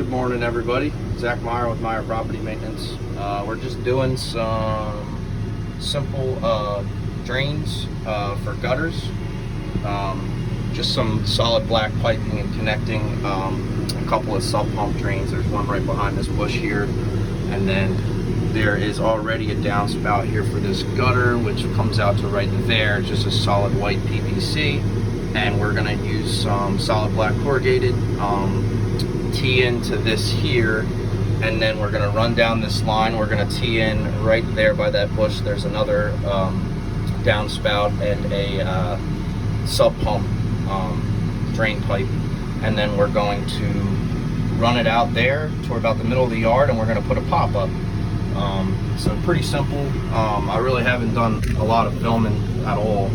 Good morning, everybody. Zach Meyer with Meyer Property Maintenance. We're just doing some simple drains for gutters. Just some solid black piping and connecting a couple of sub pump drains. There's one right behind this bush here, and then there is already a downspout here for this gutter, which comes out to right there. It's just a solid white PVC, and we're gonna use some solid black corrugated tee into this here, and then we're gonna run down this line. We're gonna tee in right there by that bush. There's another downspout and a sub pump drain pipe, and then we're going to run it out there toward about the middle of the yard, and we're going to put a pop up. So pretty simple. I really haven't done a lot of filming at all,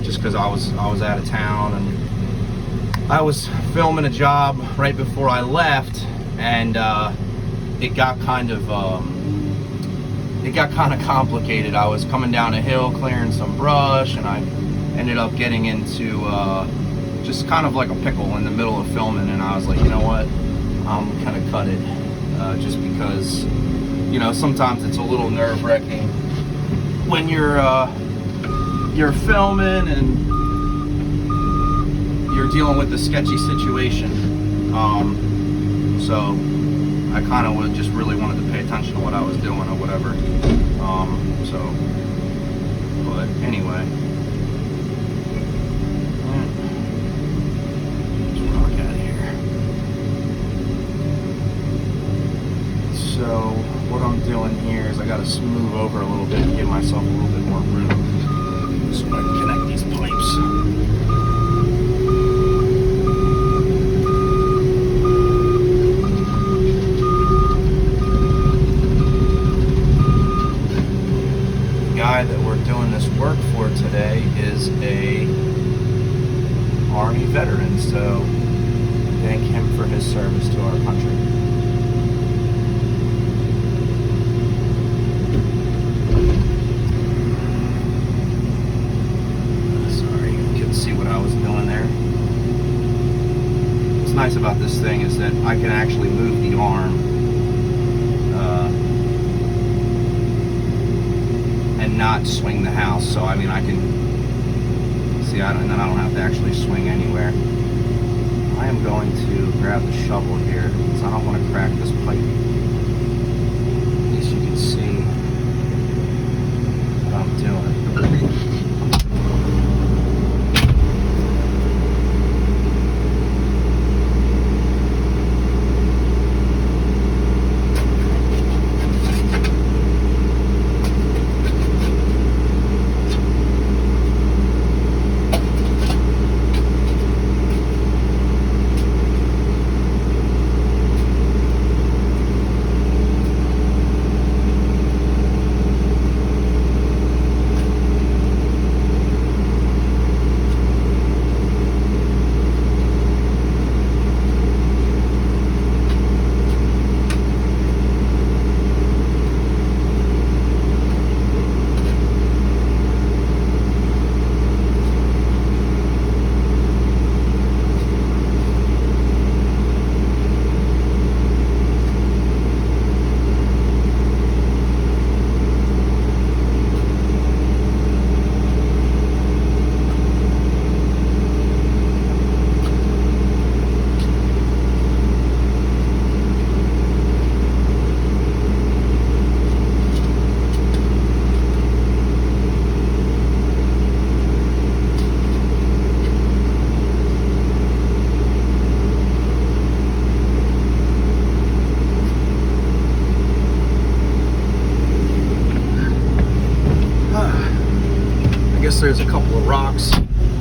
just because I was out of town, and I was filming a job right before I left, and it got kind of complicated. I was coming down a hill clearing some brush, and I ended up getting into just kind of like a pickle in the middle of filming, and I was like, you know what, I'm gonna cut it, just because, you know, sometimes it's a little nerve-wracking when you're filming and you're dealing with a sketchy situation. So I kind of just really wanted to pay attention to what I was doing or whatever. But anyway, let's rock out of here. So what I'm doing here is I got to smooth over a little bit and give myself a little bit more room so I can connect these pipes. That we're doing this work for today is a Army veteran, so thank him for his service to our country. Sorry, you couldn't see what I was doing there. What's nice about this thing is that I can actually move the arm not swing the house, so I mean I can see, and then I don't have to actually swing anywhere. I am going to grab the shovel here because I don't want to crack this pipe. At least you can see what I'm doing. There's a couple of rocks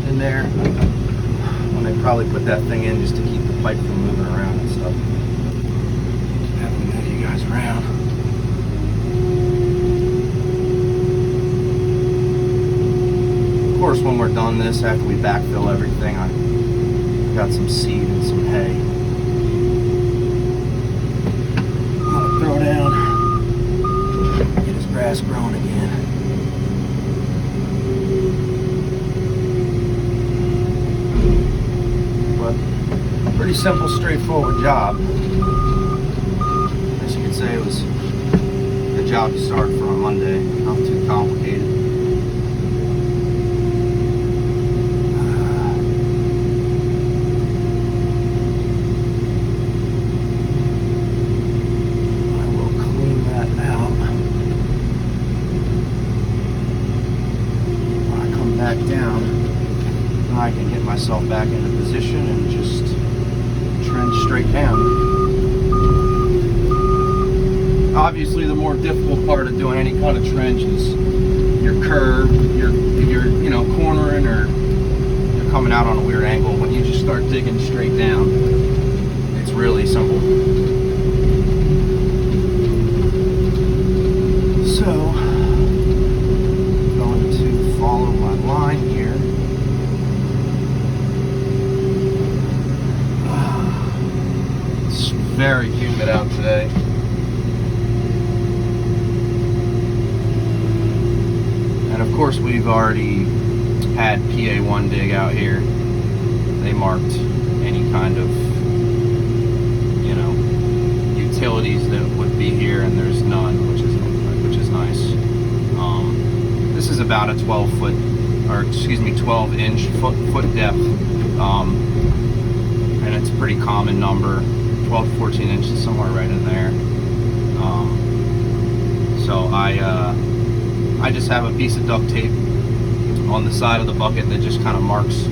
in there when they probably put that thing in just to keep the pipe from moving around and stuff. Having to move you guys around. Of course, when we're done this, after we backfill everything, I got some seed and some hay. I'm gonna throw down, get his grass growing again. Pretty simple, straightforward job. As you can say, it was a good job to start for on Monday. Not too complicated. I will clean that out. When I come back down, I can get myself back into position and just trench straight down. Obviously, the more difficult part of doing any kind of trench is your curve, you're cornering, or you're coming out on a weird angle. When you just start digging straight down, it's really simple. So, going to follow my line here. It's very humid out today. And of course, we've already had PA1 dig out here. They marked any kind of, utilities that would be here, and there's none, which is nice. This is about a 12 inch foot depth, and it's a pretty common number, 12 to 14 inches, somewhere right in there. So I just have a piece of duct tape on the side of the bucket that just kind of marks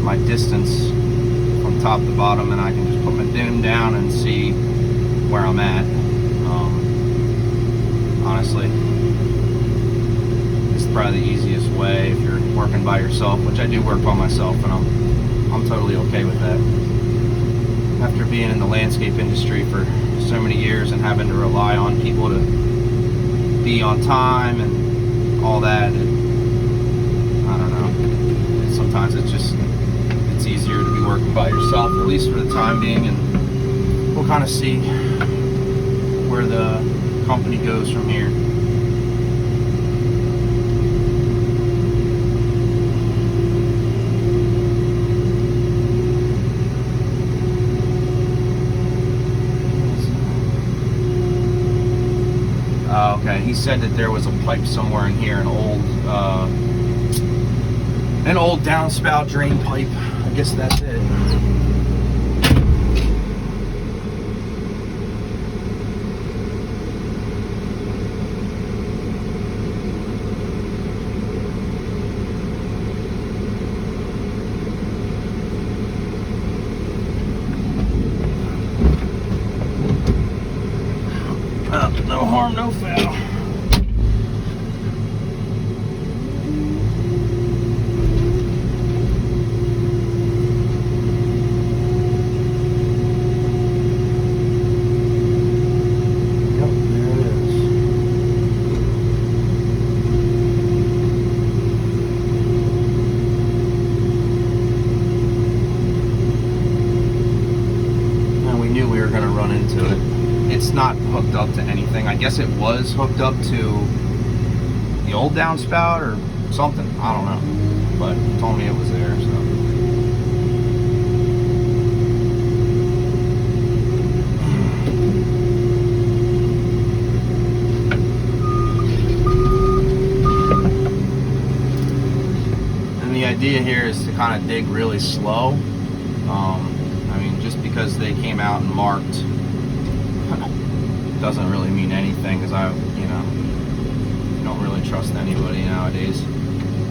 my distance from top to bottom, and I can just put my dune down and see where I'm at. Honestly, it's probably the easiest way if you're working by yourself, which I do work by myself, and I'm totally okay with that. After being in the landscape industry for so many years and having to rely on people to be on time and all that, I don't know. Sometimes it's easier to be working by yourself, at least for the time being, and we'll kind of see where the company goes from here. Okay, he said that there was a pipe somewhere in here, an old downspout drain pipe. I guess that's it. No harm, no foul. It's not hooked up to anything. I guess it was hooked up to the old downspout or something. I don't know. But he told me it was there, so. And the idea here is to kind of dig really slow. I mean, just because they came out and marked doesn't really mean anything, because don't really trust anybody nowadays,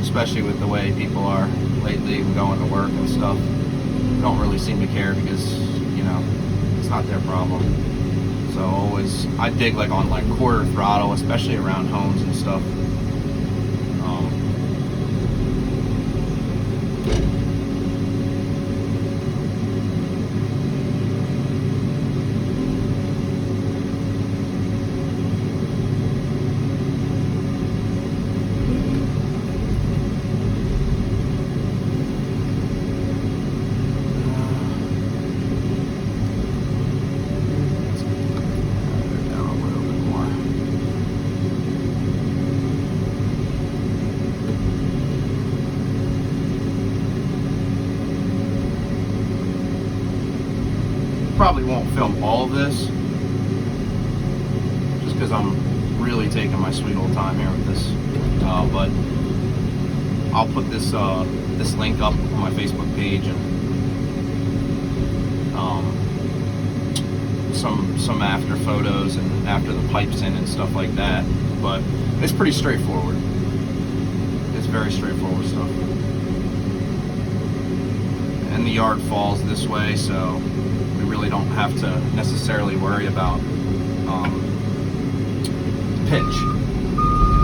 especially with the way people are lately and going to work and stuff. Don't really seem to care because it's not their problem. So I dig on quarter throttle, especially around homes and stuff. probably won't film all of this, just because I'm really taking my sweet old time here with this. But I'll put this this link up on my Facebook page, and some after photos and after the pipes in and stuff like that. But it's pretty straightforward. It's very straightforward stuff. And the yard falls this way, so we really don't have to necessarily worry about pitch.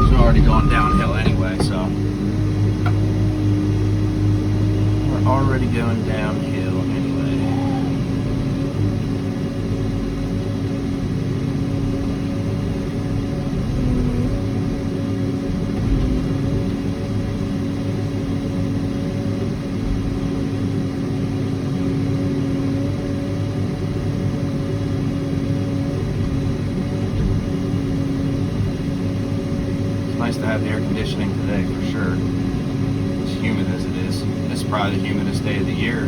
It's already going downhill anyway, so we're already going downhill anyway. Nice to have the air conditioning today for sure. As humid as it is, it's probably the humidest day of the year.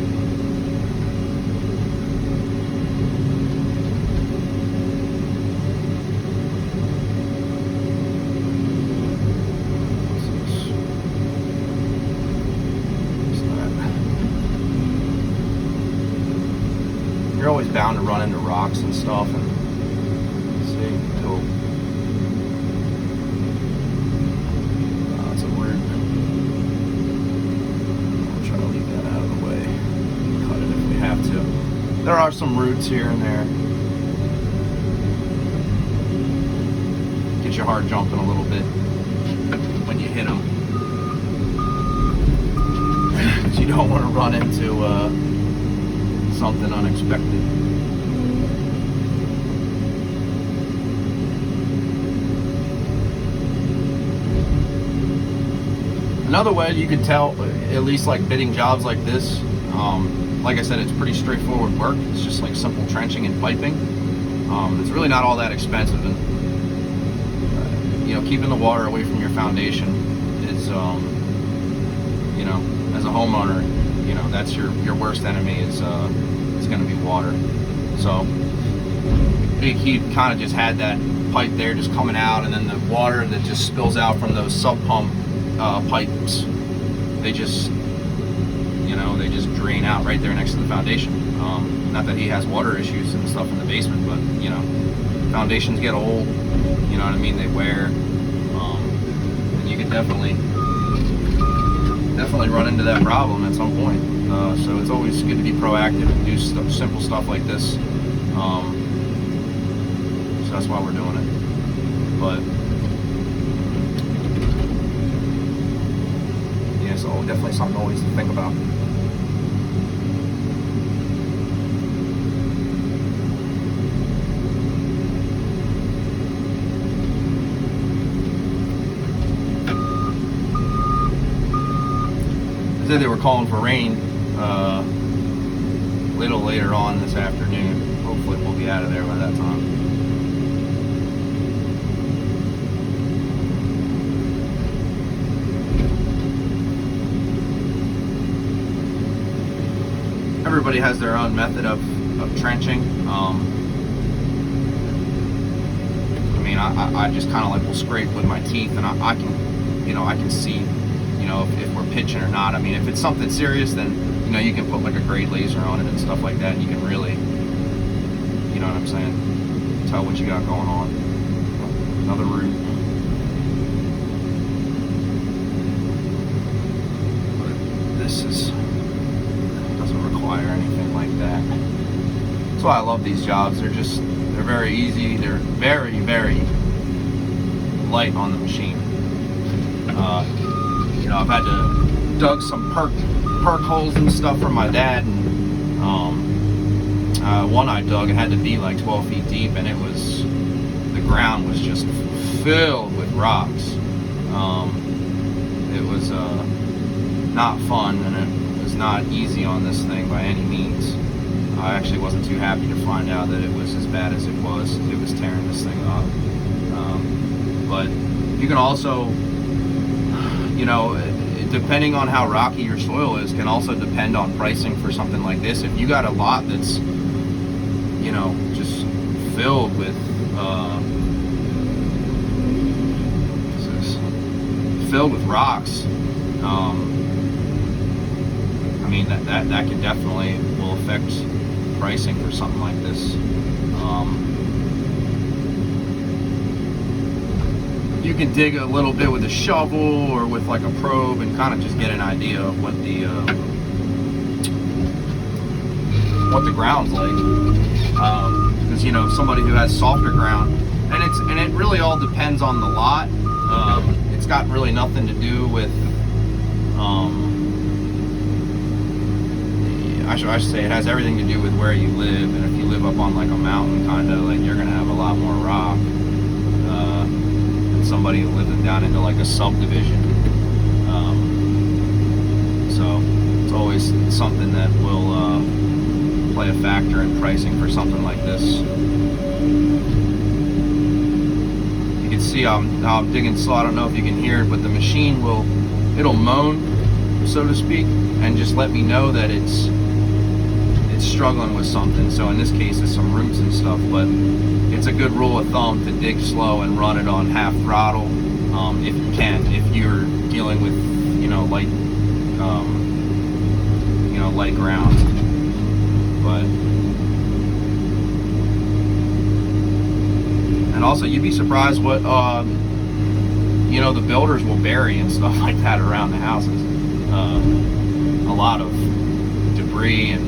You're always bound to run into rocks and stuff, and see until there are some roots here and there. Get your heart jumping a little bit when you hit them. You don't want to run into something unexpected. Another way you could tell, at least like bidding jobs like this, like I said, it's pretty straightforward work. It's just like simple trenching and piping. It's really not all that expensive, and you know, keeping the water away from your foundation is, you know, as a homeowner, you know, that's your worst enemy is it's going to be water. So he kind of just had that pipe there just coming out, and then the water that just spills out from those sub pump pipes, they just, you know, they just drain out right there next to the foundation. Not that he has water issues and stuff in the basement, but you know, foundations get old, you know what I mean, they wear, and you can definitely run into that problem at some point. So it's always good to be proactive and do simple stuff like this. So that's why we're doing it. But yeah, so definitely something always to think about. Said they were calling for rain a little later on this afternoon. Hopefully we'll be out of there by that time. Everybody has their own method of trenching. I mean, I just kind of like will scrape with my teeth, and I can, you know, I can see, you know, if we're pitching or not. I mean, if it's something serious, then, you know, you can put like a grade laser on it and stuff like that, and you can really, you know what I'm saying, tell what you got going on. Another root. But this doesn't require anything like that. That's why I love these jobs. They're very easy. They're very, very light on the machine. You know, I've had to dug some perk holes and stuff from my dad, and one I dug, it had to be like 12 feet deep, and the ground was just filled with rocks. It was not fun, and it was not easy on this thing by any means. I actually wasn't too happy to find out that it was as bad as it was. It was tearing this thing up. But you can also, you know, depending on how rocky your soil is, can also depend on pricing for something like this. If you got a lot that's, you know, just filled with rocks. I mean, that could definitely will affect pricing for something like this. You can dig a little bit with a shovel or with like a probe and kind of just get an idea of what the ground's like. Because you know, somebody who has softer ground, and it really all depends on the lot. It's got really nothing to do with I should say it has everything to do with where you live, and if you live up on like a mountain, kind of like, you're gonna have a lot more rock than somebody living down into like a subdivision. So it's always something that will play a factor in pricing for something like this. You can see I'm digging slow. I don't know if you can hear it, but the machine it'll moan, so to speak, and just let me know that it's struggling with something. So in this case, it's some roots and stuff, but it's a good rule of thumb to dig slow and run it on half throttle, if you can, if you're dealing with, you know, light ground. But, and also, you'd be surprised what you know, the builders will bury and stuff like that around the houses. A lot of debris and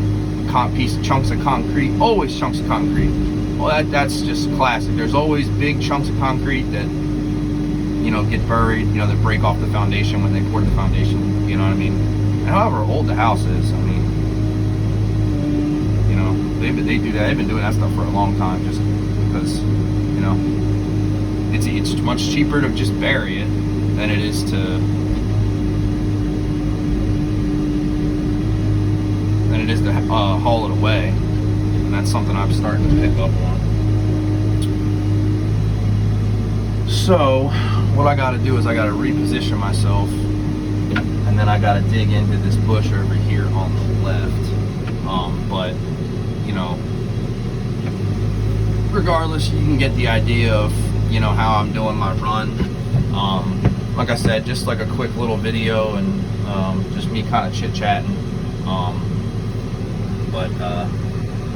chunks of concrete, always chunks of concrete. Well, that's just classic. There's always big chunks of concrete that, you know, get buried, you know, that break off the foundation when they pour the foundation, you know what I mean? And however old the house is, I mean, you know, they do that. They've been doing that stuff for a long time, just because, you know, it's much cheaper to just bury it than it is to haul it away, and that's something I'm starting to pick up on. So what I got to do is I got to reposition myself, and then I got to dig into this bush over here on the left. But you know, regardless, you can get the idea of, you know, how I'm doing my run. Like I said, just like a quick little video, and just me kind of chit-chatting. But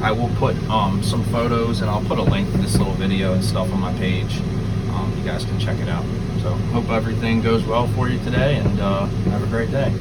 I will put some photos, and I'll put a link to this little video and stuff on my page. You guys can check it out. So hope everything goes well for you today, and have a great day.